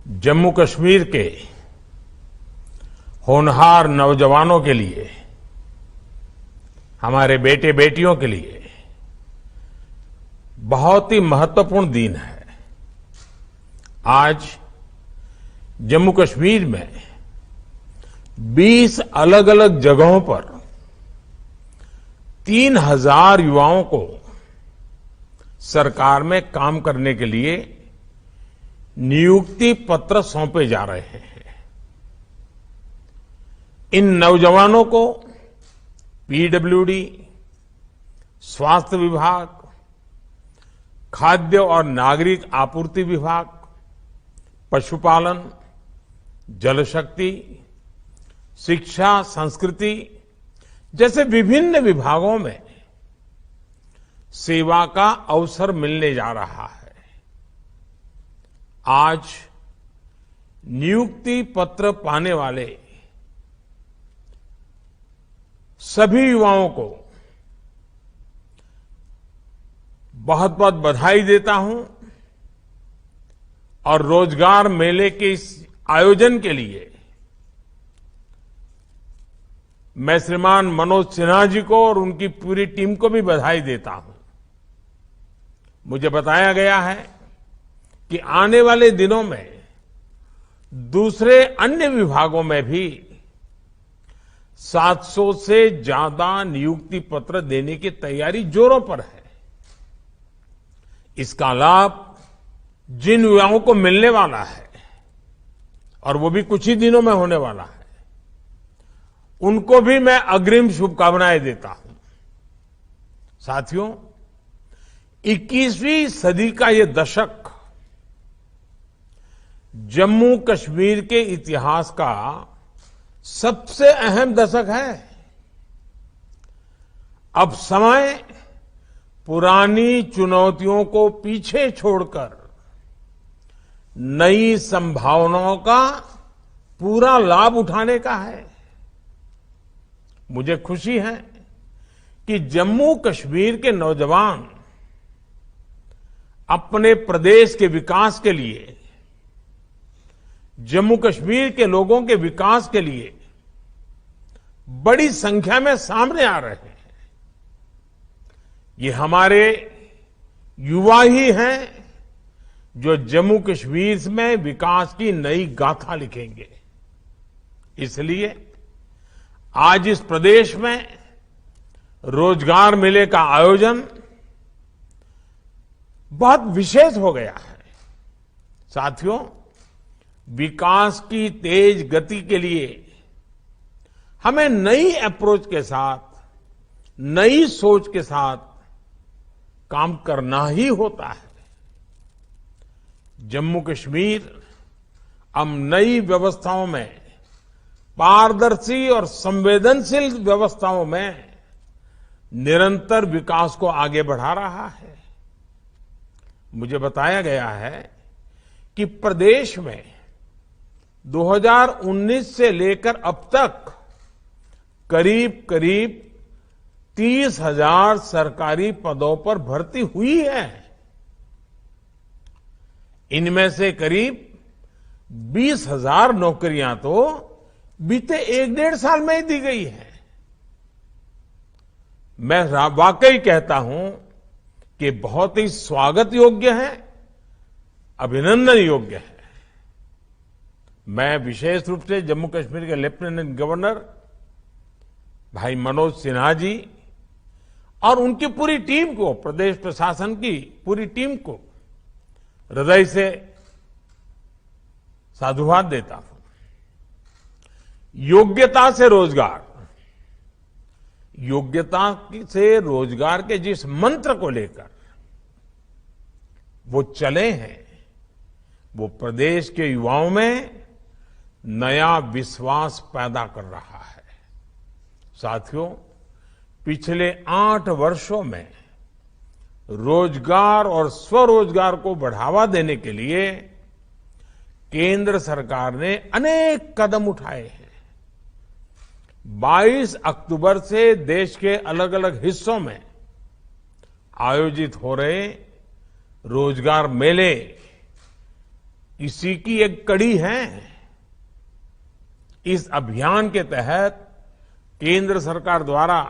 जम्मू कश्मीर के होनहार नौजवानों के लिए, हमारे बेटे बेटियों के लिए बहुत ही महत्वपूर्ण दिन है। आज जम्मू कश्मीर में 20 अलग अलग जगहों पर 3000 युवाओं को सरकार में काम करने के लिए नियुक्ति पत्र सौंपे जा रहे हैं। इन नौजवानों को पीडब्ल्यूडी, स्वास्थ्य विभाग, खाद्य और नागरिक आपूर्ति विभाग, पशुपालन, जलशक्ति, शिक्षा, संस्कृति जैसे विभिन्न विभागों में सेवा का अवसर मिलने जा रहा है। आज नियुक्ति पत्र पाने वाले सभी युवाओं को बहुत बहुत बधाई देता हूं और रोजगार मेले के इस आयोजन के लिए मैं श्रीमान मनोज सिन्हा जी को और उनकी पूरी टीम को भी बधाई देता हूं। मुझे बताया गया है कि आने वाले दिनों में दूसरे अन्य विभागों में भी 700 से ज्यादा नियुक्ति पत्र देने की तैयारी जोरों पर है। इसका लाभ जिन युवाओं को मिलने वाला है और वो भी कुछ ही दिनों में होने वाला है, उनको भी मैं अग्रिम शुभकामनाएं देता हूं। साथियों, 21वीं सदी का ये दशक जम्मू कश्मीर के इतिहास का सबसे अहम दशक है। अब समय पुरानी चुनौतियों को पीछे छोड़कर नई संभावनाओं का पूरा लाभ उठाने का है। मुझे खुशी है कि जम्मू कश्मीर के नौजवान अपने प्रदेश के विकास के लिए, जम्मू कश्मीर के लोगों के विकास के लिए बड़ी संख्या में सामने आ रहे हैं। ये हमारे युवा ही हैं जो जम्मू कश्मीर में विकास की नई गाथा लिखेंगे। इसलिए आज इस प्रदेश में रोजगार मेले का आयोजन बहुत विशेष हो गया है। साथियों, विकास की तेज गति के लिए हमें नई अप्रोच के साथ, नई सोच के साथ काम करना ही होता है। जम्मू कश्मीर अब नई व्यवस्थाओं में, पारदर्शी और संवेदनशील व्यवस्थाओं में निरंतर विकास को आगे बढ़ा रहा है। मुझे बताया गया है कि प्रदेश में 2019 से लेकर अब तक करीब करीब 30,000 सरकारी पदों पर भर्ती हुई है। इनमें से करीब 20,000 नौकरियां तो बीते 1-1.5 साल में ही दी गई है। मैं वाकई कहता हूं कि बहुत ही स्वागत योग्य है, अभिनंदन योग्य है। मैं विशेष रूप से जम्मू कश्मीर के लेफ्टिनेंट गवर्नर भाई मनोज सिन्हा जी और उनकी पूरी टीम को, प्रदेश प्रशासन की पूरी टीम को हृदय से साधुवाद देता हूं। योग्यता से रोजगार, योग्यता से रोजगार के जिस मंत्र को लेकर वो चले हैं, वो प्रदेश के युवाओं में नया विश्वास पैदा कर रहा है। साथियों, पिछले 8 वर्षों में रोजगार और स्वरोजगार को बढ़ावा देने के लिए केंद्र सरकार ने अनेक कदम उठाए हैं। 22 अक्टूबर से देश के अलग अलग हिस्सों में आयोजित हो रहे रोजगार मेले इसी की एक कड़ी है। इस अभियान के तहत केंद्र सरकार द्वारा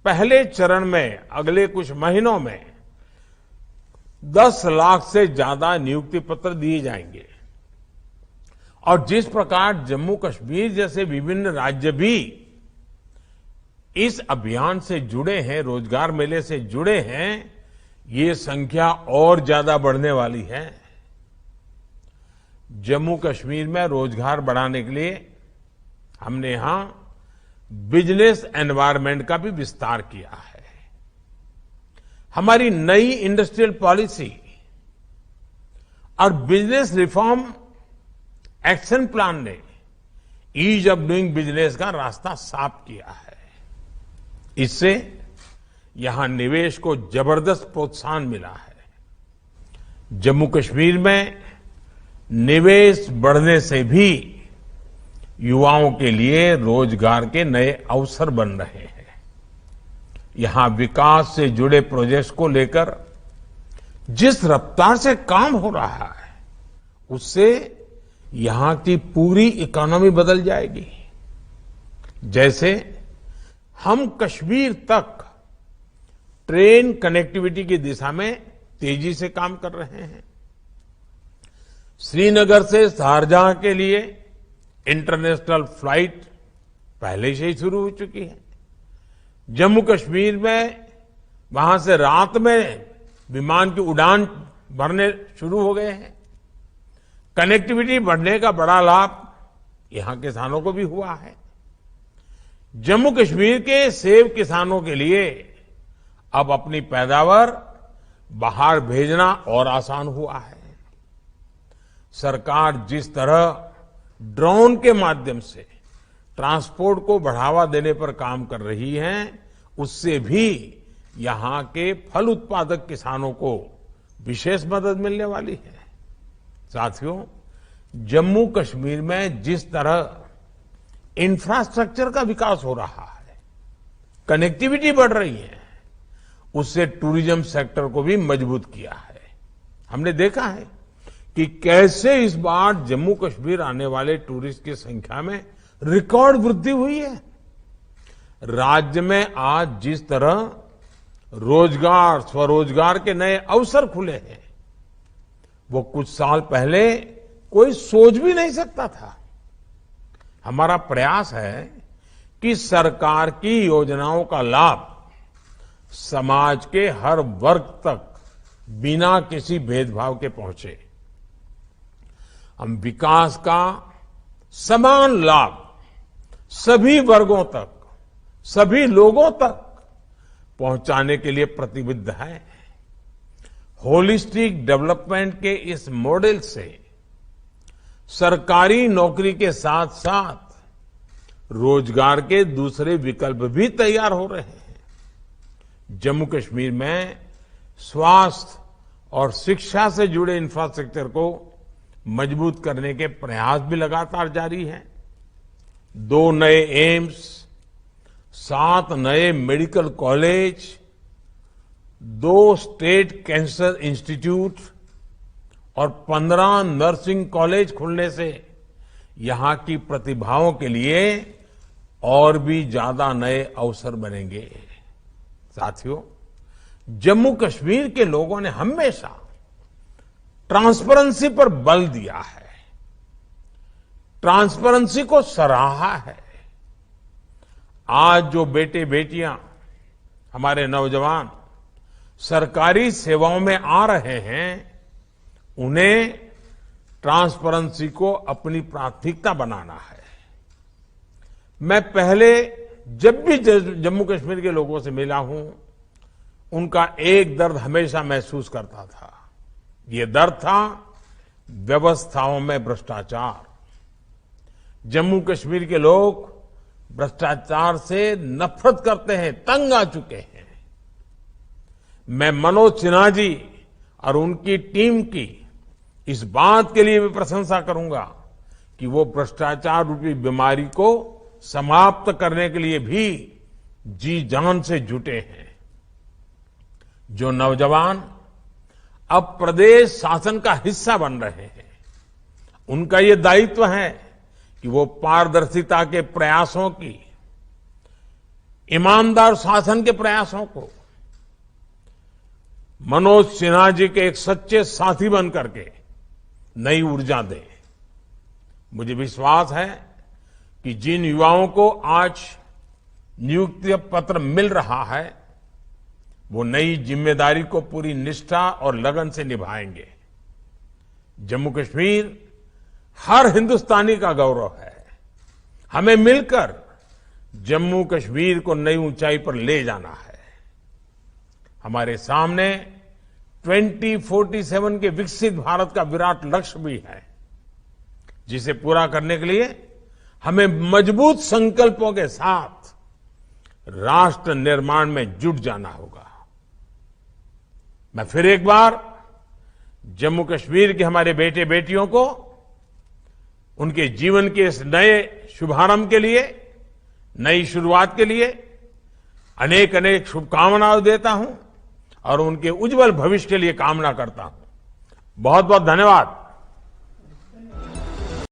पहले चरण में अगले कुछ महीनों में 10 लाख से ज्यादा नियुक्ति पत्र दिए जाएंगे। और जिस प्रकार जम्मू कश्मीर जैसे विभिन्न राज्य भी इस अभियान से जुड़े हैं, रोजगार मेले से जुड़े हैं, ये संख्या और ज्यादा बढ़ने वाली है। जम्मू कश्मीर में रोजगार बढ़ाने के लिए हमने यहां बिजनेस एनवायरनमेंट का भी विस्तार किया है। हमारी नई इंडस्ट्रियल पॉलिसी और बिजनेस रिफॉर्म एक्शन प्लान ने ईज ऑफ डूइंग बिजनेस का रास्ता साफ किया है। इससे यहां निवेश को जबरदस्त प्रोत्साहन मिला है। जम्मू कश्मीर में निवेश बढ़ने से भी युवाओं के लिए रोजगार के नए अवसर बन रहे हैं। यहां विकास से जुड़े प्रोजेक्ट्स को लेकर जिस रफ्तार से काम हो रहा है, उससे यहां की पूरी इकोनॉमी बदल जाएगी। जैसे हम कश्मीर तक ट्रेन कनेक्टिविटी की दिशा में तेजी से काम कर रहे हैं। श्रीनगर से शारजाह के लिए इंटरनेशनल फ्लाइट पहले से ही शुरू हो चुकी है। जम्मू कश्मीर में वहां से रात में विमान की उड़ान भरने शुरू हो गए हैं। कनेक्टिविटी बढ़ने का बड़ा लाभ यहां किसानों को भी हुआ है। जम्मू कश्मीर के सेब किसानों के लिए अब अपनी पैदावार बाहर भेजना और आसान हुआ है। सरकार जिस तरह ड्रोन के माध्यम से ट्रांसपोर्ट को बढ़ावा देने पर काम कर रही है, उससे भी यहां के फल उत्पादक किसानों को विशेष मदद मिलने वाली है। साथियों, जम्मू कश्मीर में जिस तरह इंफ्रास्ट्रक्चर का विकास हो रहा है, कनेक्टिविटी बढ़ रही है, उससे टूरिज्म सेक्टर को भी मजबूत किया है। हमने देखा है कि कैसे इस बार जम्मू कश्मीर आने वाले टूरिस्ट की संख्या में रिकॉर्ड वृद्धि हुई है। राज्य में आज जिस तरह रोजगार, स्वरोजगार के नए अवसर खुले हैं, वो कुछ साल पहले कोई सोच भी नहीं सकता था। हमारा प्रयास है कि सरकार की योजनाओं का लाभ समाज के हर वर्ग तक बिना किसी भेदभाव के पहुंचे। हम विकास का समान लाभ सभी वर्गों तक, सभी लोगों तक पहुंचाने के लिए प्रतिबद्ध हैं। होलिस्टिक डेवलपमेंट के इस मॉडल से सरकारी नौकरी के साथ साथ रोजगार के दूसरे विकल्प भी तैयार हो रहे हैं। जम्मू कश्मीर में स्वास्थ्य और शिक्षा से जुड़े इंफ्रास्ट्रक्चर को मजबूत करने के प्रयास भी लगातार जारी हैं। 2 नए एम्स, 7 नए medical college, 2 state cancer institute और 15 नर्सिंग कॉलेज खुलने से यहां की प्रतिभाओं के लिए और भी ज्यादा नए अवसर बनेंगे। साथियों, जम्मू कश्मीर के लोगों ने हमेशा ट्रांसपेरेंसी पर बल दिया है, ट्रांसपेरेंसी को सराहा है। आज जो बेटे बेटियां, हमारे नौजवान सरकारी सेवाओं में आ रहे हैं, उन्हें ट्रांसपेरेंसी को अपनी प्राथमिकता बनाना है। मैं पहले जब भी जम्मू कश्मीर के लोगों से मिला हूं, उनका एक दर्द हमेशा महसूस करता था। ये दर्द था व्यवस्थाओं में भ्रष्टाचार। जम्मू कश्मीर के लोग भ्रष्टाचार से नफरत करते हैं, तंग आ चुके हैं। मैं मनोज सिन्हा जी और उनकी टीम की इस बात के लिए भी प्रशंसा करूंगा कि वो भ्रष्टाचार रूपी बीमारी को समाप्त करने के लिए भी जी जान से जुटे हैं। जो नौजवान अब प्रदेश शासन का हिस्सा बन रहे हैं। उनका ये दायित्व है कि वो पारदर्शिता के प्रयासों की, ईमानदार शासन के प्रयासों को मनोज सिन्हा जी के एक सच्चे साथी बन करके नई ऊर्जा दें। मुझे विश्वास है कि जिन युवाओं को आज नियुक्ति पत्र मिल रहा है वो नई जिम्मेदारी को पूरी निष्ठा और लगन से निभाएंगे। जम्मू कश्मीर हर हिंदुस्तानी का गौरव है। हमें मिलकर जम्मू कश्मीर को नई ऊंचाई पर ले जाना है। हमारे सामने 2047 के विकसित भारत का विराट लक्ष्य भी है, जिसे पूरा करने के लिए हमें मजबूत संकल्पों के साथ राष्ट्र निर्माण में जुट जाना होगा। मैं फिर एक बार जम्मू कश्मीर के हमारे बेटे बेटियों को उनके जीवन के इस नए शुभारंभ के लिए, नई शुरुआत के लिए अनेक अनेक शुभकामनाएं देता हूं और उनके उज्जवल भविष्य के लिए कामना करता हूं। बहुत बहुत धन्यवाद।